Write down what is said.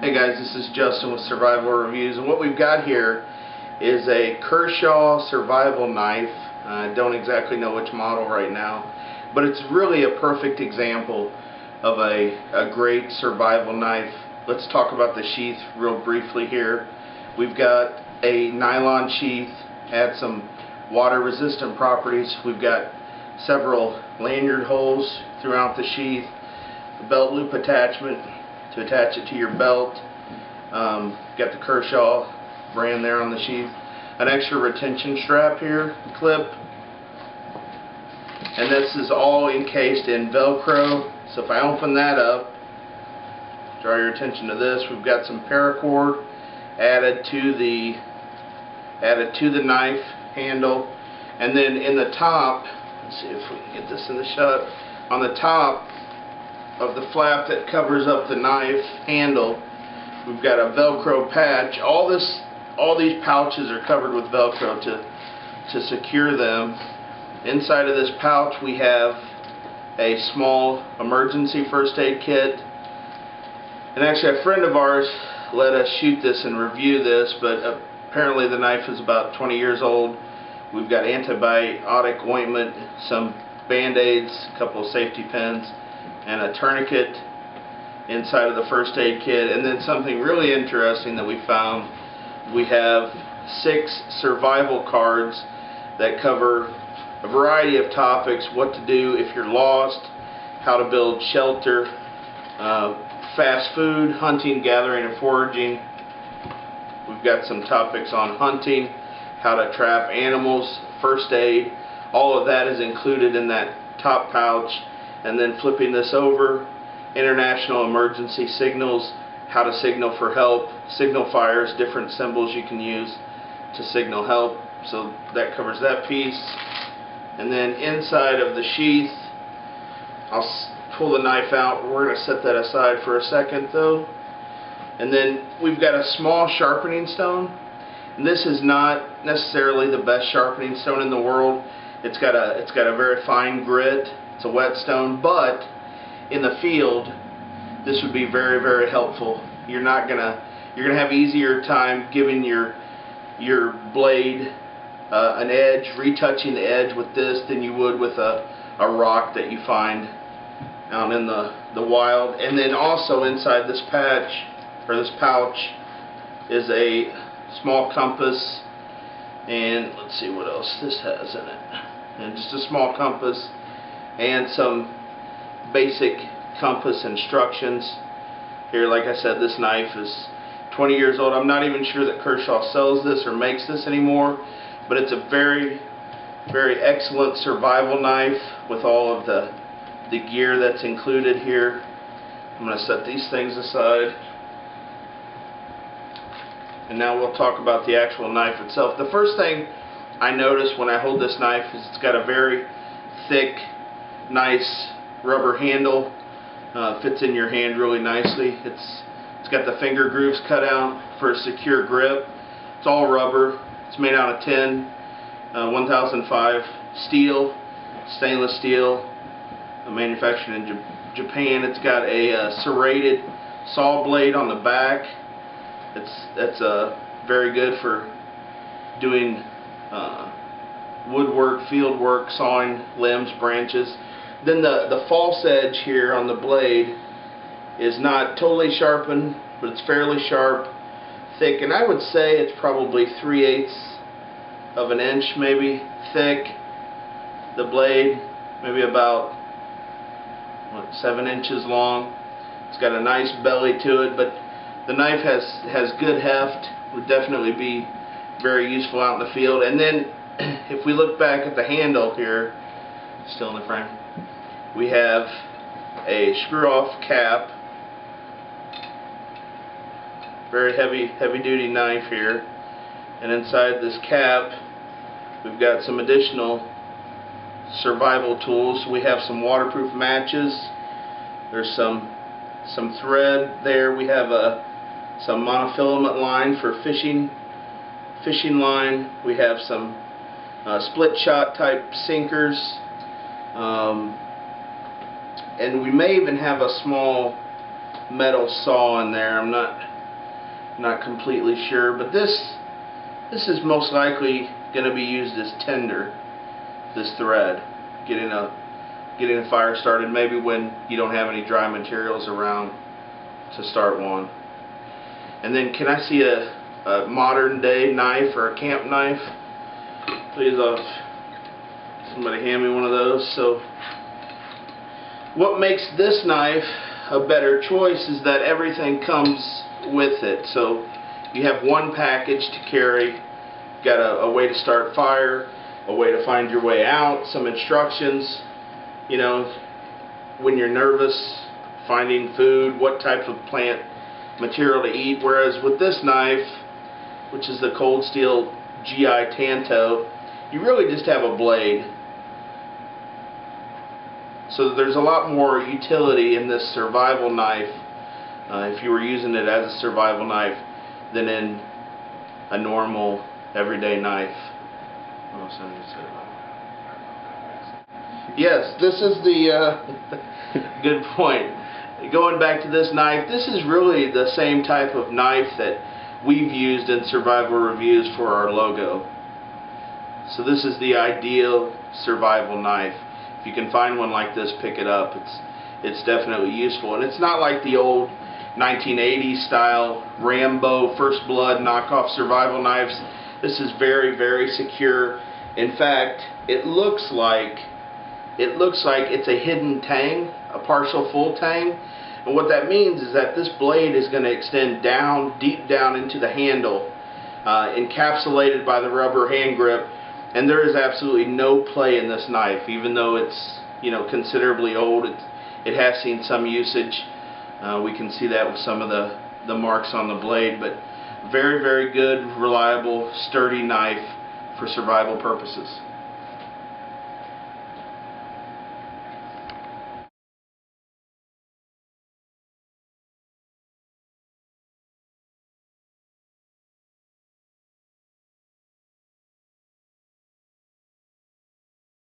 Hey guys, this is Justin with Survival Reviews, and what we've got here is a Kershaw survival knife. I don't exactly know which model right now, but it's really a perfect example of a great survival knife. Let's talk about the sheath real briefly here. We've got a nylon sheath, had some water resistant properties. We've got several lanyard holes throughout the sheath, a belt loop attachment to attach it to your belt. Got the Kershaw brand there on the sheath. An extra retention strap here, clip. And this is all encased in Velcro. So if I open that up, draw your attention to this, we've got some paracord added to the knife handle. And then in the top, let's see if we can get this in the shot, on the top of the flap that covers up the knife handle, we've got a Velcro patch. All these pouches are covered with Velcro to secure them. Inside of this pouch we have a small emergency first aid kit. And actually a friend of ours let us shoot this and review this, but apparently the knife is about 20 years old. We've got antibiotic ointment, some band-aids, a couple of safety pins, and a tourniquet inside of the first aid kit. And then something really interesting that we found, we have 6 survival cards that cover a variety of topics: what to do if you're lost, how to build shelter, fast food, hunting, gathering, and foraging. We've got some topics on hunting, how to trap animals, first aid. All of that is included in that top pouch. And then flipping this over, international emergency signals, how to signal for help, signal fires, different symbols you can use to signal help. So that covers that piece. And then inside of the sheath, I'll pull the knife out. We're going to set that aside for a second though. And then we've got a small sharpening stone. And this is not necessarily the best sharpening stone in the world. It's got a very fine grit. It's a whetstone, but in the field this would be very, very helpful. You're gonna have easier time giving your blade an edge, retouching the edge with this than you would with a rock that you find out in the wild. And then also inside this patch, or this pouch, is a small compass, and let's see what else this has in it. And just a small compass and some basic compass instructions. Here, like I said, this knife is 20 years old. I'm not even sure that Kershaw sells this or makes this anymore, but it's a very, very excellent survival knife with all of the gear that's included here. I'm going to set these things aside. And now we'll talk about the actual knife itself. The first thing I notice when I hold this knife is it's got a very thick, nice rubber handle. Fits in your hand really nicely. It's got the finger grooves cut out for a secure grip. It's all rubber. It's made out of tin, 1005 steel, stainless steel, manufactured in Japan. It's got a serrated saw blade on the back. That's very good for doing woodwork, field work, sawing limbs, branches. Then the false edge here on the blade is not totally sharpened, but it's fairly sharp, thick, and I would say it's probably 3/8 of an inch maybe thick. The blade maybe about 7 inches long. It's got a nice belly to it, but the knife has good heft. Would definitely be very useful out in the field. And then if we look back at the handle here, still in the frame, we have a screw-off cap. Very heavy-duty knife here. And inside this cap, we've got some additional survival tools. We have some waterproof matches. There's some thread there. We have some monofilament line for fishing line. We have some split shot type sinkers. And we may even have a small metal saw in there. I'm not Not completely sure, but this is most likely going to be used as tinder, this thread, getting a fire started, maybe when you don't have any dry materials around to start one. And then can I see a modern day knife or a camp knife? Please, somebody hand me one of those. So what makes this knife a better choice is that everything comes with it. So you have one package to carry, got a way to start fire, a way to find your way out, some instructions, you know, when you're nervous, finding food, what type of plant material to eat. Whereas with this knife, which is the Cold Steel GI Tanto, you really just have a blade. So there's a lot more utility in this survival knife, if you were using it as a survival knife, than in a normal everyday knife. Yes, this is the good point. Going back to this knife, this is really the same type of knife that we've used in survival reviews for our logo. So this is the ideal survival knife. If you can find one like this, pick it up. It's definitely useful. And it's not like the old 1980s style Rambo First Blood knockoff survival knives. This is very, very secure. In fact, it looks like it's a hidden tang, a partial full tang. And what that means is that this blade is going to extend down, deep down into the handle, encapsulated by the rubber hand grip. And there is absolutely no play in this knife, even though it's, you know, considerably old. It has seen some usage. We can see that with some of the marks on the blade, but very, very good, reliable, sturdy knife for survival purposes.